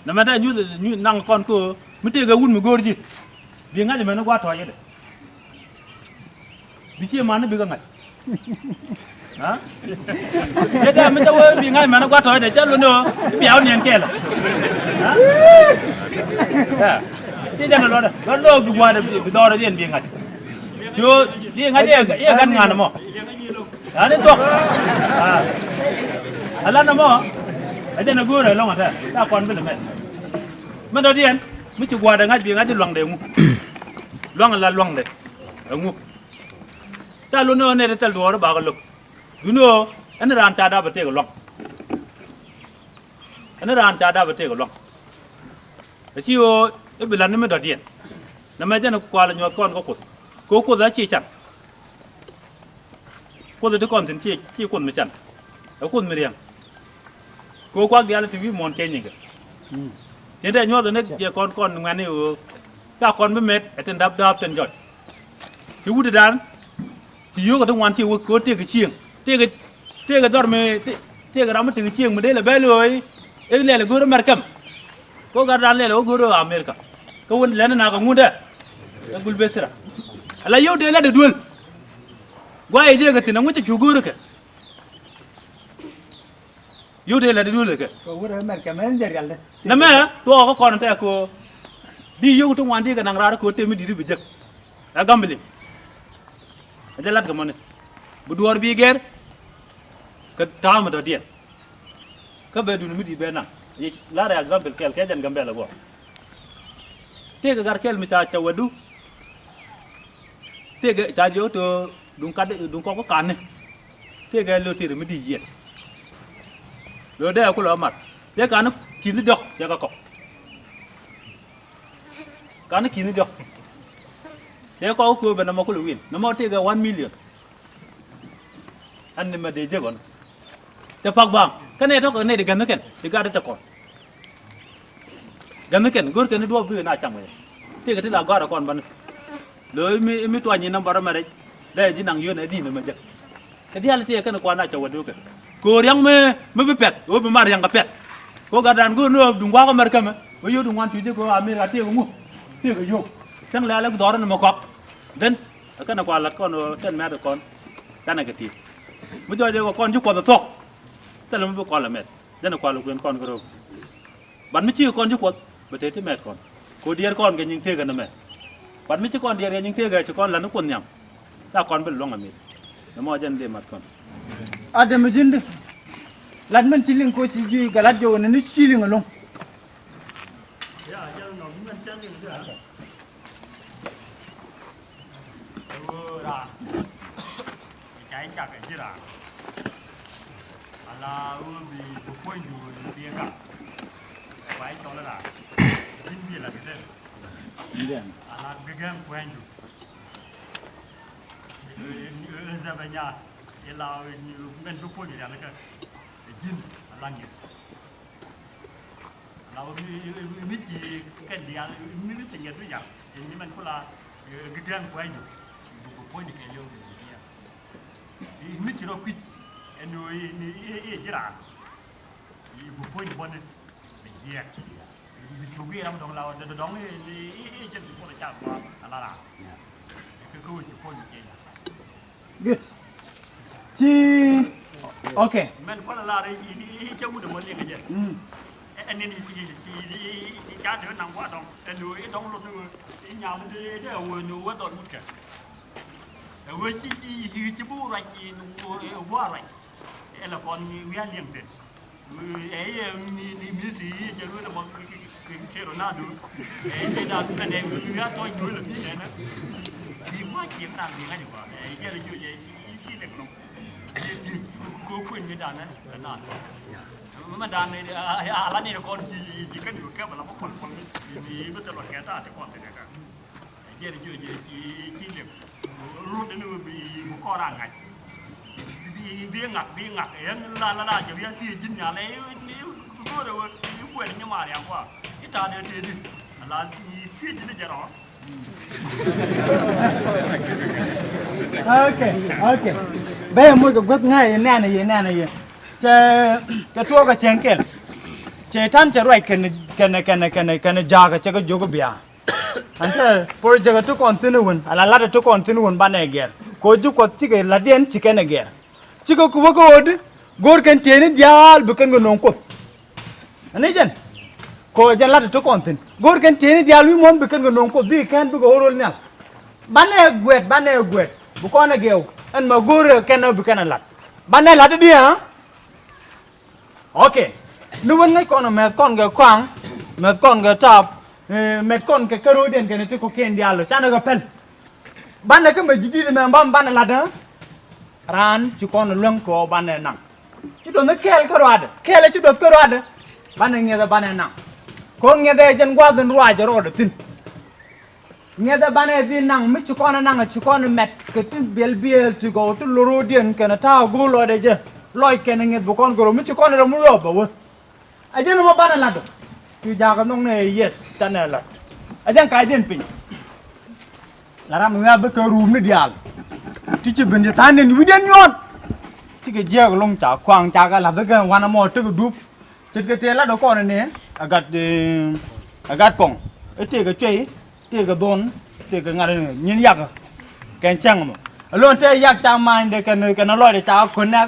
na ma da nyu nang kon ko mi te ga wun mi gorji bi nga me na gwa to yede bi ci ma na bi ga ngai ha ye da mi ta wo bi nga me na gwa to yede ja lo no bi aw nien ke la ha ti ja lo da lo bi gwa da bi do da yen bi ngai yo di ngai ye gan nga na mo ani to ala na mo ada na gura long asa ta kon bi le meมันตัวเดียนไม่จะกว่าได้งัดบีงัดจะลองเดงูลองอะไรลองเดงูแต่ลุนเนี่ยแต่ตัวเราบากลุกยูโน่อันนี้ร้านชาดาประเทศก็ลองอันนี้ร้านชาดาประเทศก็ลองแต่ที่ว่าไอ้บิลันนี่ไม่ตัวเดียนนั่นไม่ใช่นักกว่าเลยยอดก้อนก็กดแล้วชี้จันกดทุกคนถึงชี้คนไม่จันแล้วคนไม่เรียงกูกว่าเดียวเลยทีวีมอนเก่งยังไงยังได้ยอดตัวนี้เดี๋ยวก่อนงานนี้ถ้าก่อนไม่เม็ดไอ้เต้นดับเต้นยอดที่วุฒิดานที่อยู่กับทุกวันที่วุฒิก็เตี้ยกับเชียงเตี้ยกับดอร์ไม่เตี้ยกับเราไม่ถึงเชียงไม่ได้เลยเบลเลยเอ็งเล่เลยกูรู้อเมริกันก็การดันเล่เลยกูรู้อเมริกาก็วันเล่นน่ากับงูเด้อกูเบสระอะไรอยู่เดี๋ยวเล่นดูลว่าไอ้เจ้ากับที่นั่งกูจะชูกูรู้แค่ยูเดลดูเลยแกก็ว่าอเมริกาไม่เจอกันเลยนั่นแม่ตัวก็ก่อนแต่ก็ดีอยู่ทุกวันที่กันนางร้านก็เต็มดีบิจักแล้วก็ไม่เลยเดี๋ยวลัดกันมันเนี่ยบุดวอร์บีเกอร์ก็ตามมาตัวเดียนก็ไปดูนี่ดีเบน่ะยี่ลาเรียกกันเป็นแคลจันกันเบลล์บ่เท่กับการแคลมิตาเจ้าวัดดูเท่กับจ่าโยตัวดุงก็การเนี่ยเท่กับเลือดที่ไม่ดีเยี่ยเดี๋ยวได้เอาคุณละมัดเดี๋ยวการนึกกินนิดเดียวเดี๋ยวก็กบการนึกกินนิดเดียวเดี๋ยวก็เอาคือเป็นน้ำมันคุณวินน้ำมันที่ก็1 million อันนี้มาเดี๋ยวก่อนแต่พักบางก็เนี่ยถ้าเกิดเนี่ยเด็กกันนึกกันเด็กก็ได้ตะกอนกันนึกกันกูกันนี่ดูว่าพี่น่าจังเลยที่ก็ที่เราก็ตะกอนบ้านเลยมีตัวนี้น้ำบาร์มาได้ยินนางยืนไอ้ดีนี่มันจะแต่ที่อะไรที่กันกว่าน่าจะวัดดูกันกูเรียงไม่ไปเป็ดโอ้ไปมาเรียงกับเป็ดกูกระดานกูนู่นดุงว่าก็มาเรียงมั้ยไปอยู่ดุงวันที่กูอเมริกาที่กูงูที่กูอยู่ทั้งแล้วกูดอร์นั่นมาควักเดินก็นักว่าลัดก้อนเต้นแม่ตะก้อนตั้งไหนกันทีไม่จ่อยเดี๋ยวก้อนยุคก้อนตะทอกแต่เราไม่ไปก้อนละเม็ดเดินนักว่าลูกเรียนก้อนก็รู้บันไม่ชื่อก้อนยุคก้อนประเทศที่แม่ก้อนกูเดียร์ก้อนกันยิงเท่กันนะแม่บันไม่ชื่อก้อนเดียร์ยิงเท่กันจะก้อนละนุก้อนยังถ้าก้อนเป็นล่องอเมริกแล้วมอจันเดมัดก้อนada macam tu, lad menciling kau sih galat jauh ni ciling along. Ya, jangan nak menciling tu. Oh, dah. Cai cak aja lah. Alah, ubi bukan jauh dia kan. Baik kalau lah. Ini lah kita. Ini. Alah, began bukan jauh. Sebenarnya. Kalau ni bukan lupa je lah kan, jin langit. Kalau ni kan dia ni cengat tu yang ini man pula gedean kuai tu, lupa je kalau dia. Ini kira kuit, ini jerak. Lupa je pun dia. Cuba orang dong lawan, dong ni jadi pun macam apa, alah. Kau pun je. Good. Ci, okay. Men kalau lari ini jauh dah boleh kerja. Ini jadi nang buat dong. Ini dong lu ini nyam dia nu dong muka. Si cibu lagi nu buat lagi. Elapon wian yang tu. Ni si jadi nama Ronaldo. Dah bukan yang wian tu itu lebih ni. Di mana yang nak di mana juga. Dia le juga ini le kono. Ko kuin ni dan na. Ma dan ni ala ni kon ji kanอยู่แค่บละคนนี่ก็ตลอดแก่ตาแต่ก่อนแต่ก็เยอะๆที่เล็บรุ่นนึงมีบุกร่างไงเบี้ยงักเอ็งลาจะเบี้ยที่จินยาเลยนี่ก็เดี๋ยวอยู่กว่านี่มาแล้วกว่าอีตาเดี๋ยวดิลาที่จินจะรอOkay. Bây giờ mua cái quất ngay nè này,จะตัวกับเชียงเกล Cetan cerai kena jaga cakap juga biar. Ante por jaga tu kontinuan, ala lada tu kontinuan bana eger. Koju kot cike ladian cike eger. Cike kuwa kod, gor kan cene dial bukan gonongkot. Ane jan, ko jan lada tu kontin. Gor kan cene dial wi mon bukan gonongkot, bi kan bukan orol nial. Bana guet, bukan ageu. An ma gor kan bukan alat. Bana lada dia. Okay. Nuwan ngay kon met kon ga kwang, met kon ga tap, met kon ga karodien ga netu ko ken dialo, tana ga pen. Bana ka majidi de mbam bana lada. Ran ci kon leng ko bana nang. Ci do na kel karwada, kel ci do karwada. Bana ngeda bana nang. Ko ngeda jan gwaden ruaja rodo tin. Ngeda bana di nang mi ci kon nang ci kon met ke tin bel ci go to lorodien kana ta go lo de je. Loy ken nged bu kon goro mi ci kon ra mu yo ba wo. Aja nama bana lado, tu jaga nong ne yes tanah lad. Aja kaiden pin. Lara menga bekerum ne dial. Tici benda tanah ni widan yon. Tiga jaga long cak kuang jaga lah bega wana mo tu dup. Cik tela do kon ne agat kong. Tiga cuy, tiga don, tiga ngar nyin yak. Kencang mo. Alon te yak cak main de kan loy de cak kon na